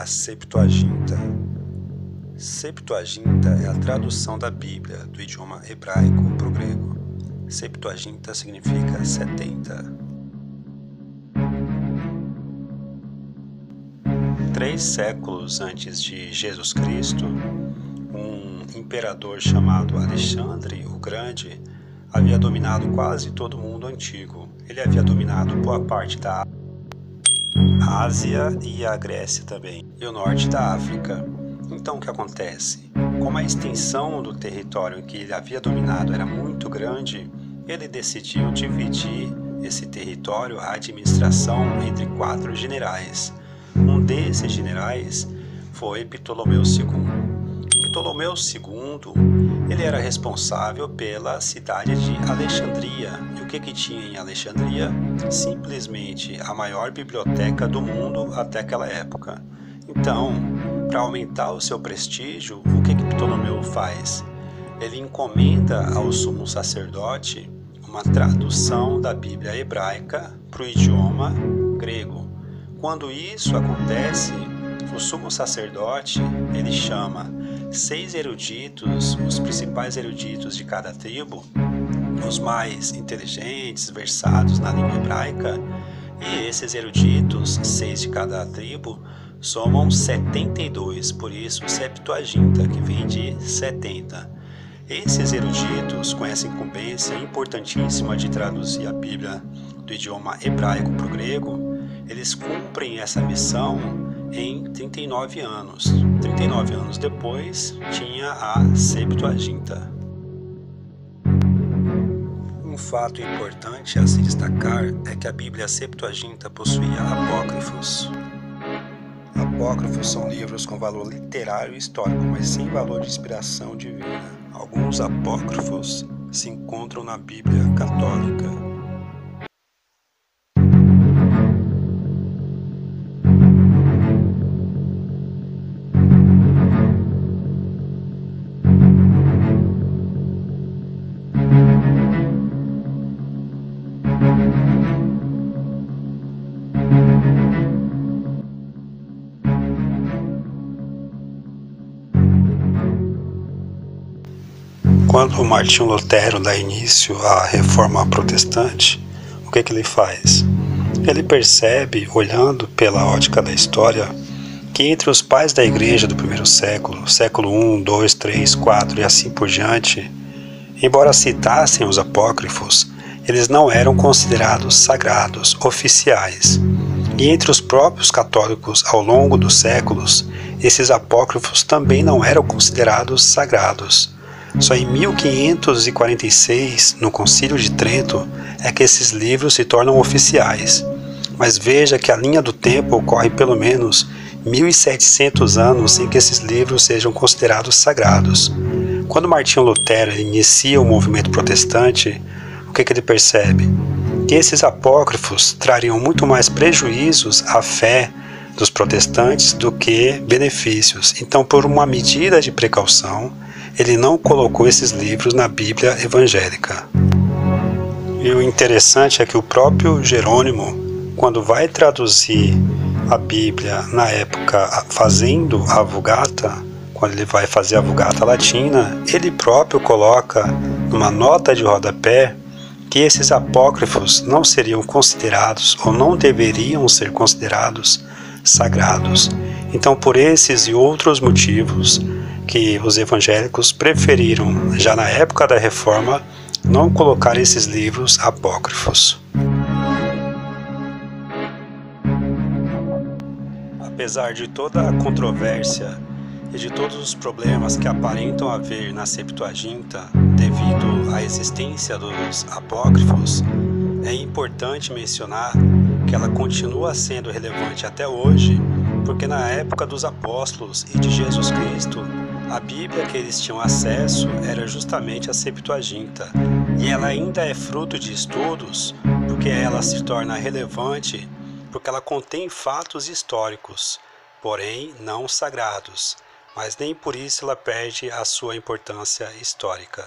a Septuaginta? Septuaginta é a tradução da Bíblia do idioma hebraico para o grego. Septuaginta significa 70. 3 séculos antes de Jesus Cristo, um imperador chamado Alexandre o Grande havia dominado quase todo o mundo antigo. Ele havia dominado boa parte da Ásia e a Grécia também, e o norte da África. Então o que acontece? Como a extensão do território em que ele havia dominado era muito grande, ele decidiu dividir esse território, a administração, entre 4 generais. Um desses generais foi Ptolomeu II. Ptolomeu II, ele era responsável pela cidade de Alexandria. E o que tinha em Alexandria? Simplesmente a maior biblioteca do mundo até aquela época. Então, para aumentar o seu prestígio, o que Ptolomeu faz? Ele encomenda ao sumo sacerdote uma tradução da Bíblia hebraica para o idioma grego. Quando isso acontece, o sumo sacerdote, ele chama 6 eruditos, os principais eruditos de cada tribo, os mais inteligentes, versados na língua hebraica, e esses eruditos, 6 de cada tribo, somam 72, por isso Septuaginta, que vem de 70. Esses eruditos, com essa incumbência importantíssima de traduzir a Bíblia do idioma hebraico para o grego, eles cumprem essa missão em 39 anos. 39 anos depois, tinha a Septuaginta. Um fato importante a se destacar é que a Bíblia Septuaginta possuía apócrifos. Apócrifos são livros com valor literário e histórico, mas sem valor de inspiração divina. Alguns apócrifos se encontram na Bíblia católica. Quando Martinho Lutero dá início à Reforma Protestante, o que ele faz? Ele percebe, olhando pela ótica da história, que entre os pais da Igreja do primeiro século, século I, II, III, IV e assim por diante, embora citassem os apócrifos, eles não eram considerados sagrados, oficiais. E entre os próprios católicos, ao longo dos séculos, esses apócrifos também não eram considerados sagrados. Só em 1546, no Concílio de Trento, é que esses livros se tornam oficiais. Mas veja que a linha do tempo ocorre pelo menos 1700 anos sem que esses livros sejam considerados sagrados. Quando Martinho Lutero inicia o movimento protestante, o que ele percebe? Que esses apócrifos trariam muito mais prejuízos à fé dos protestantes do que benefícios. Então, por uma medida de precaução, ele não colocou esses livros na Bíblia evangélica. E o interessante é que o próprio Jerônimo, quando vai traduzir a Bíblia na época fazendo a Vulgata, quando ele vai fazer a Vulgata Latina, ele próprio coloca numa nota de rodapé que esses apócrifos não seriam considerados ou não deveriam ser considerados sagrados. Então, por esses e outros motivos, que os evangélicos preferiram, já na época da Reforma, não colocar esses livros apócrifos. Apesar de toda a controvérsia e de todos os problemas que aparentam haver na Septuaginta devido à existência dos apócrifos, é importante mencionar que ela continua sendo relevante até hoje, porque na época dos apóstolos e de Jesus Cristo, a Bíblia que eles tinham acesso era justamente a Septuaginta, e ela ainda é fruto de estudos, porque ela se torna relevante, porque ela contém fatos históricos, porém não sagrados, mas nem por isso ela perde a sua importância histórica.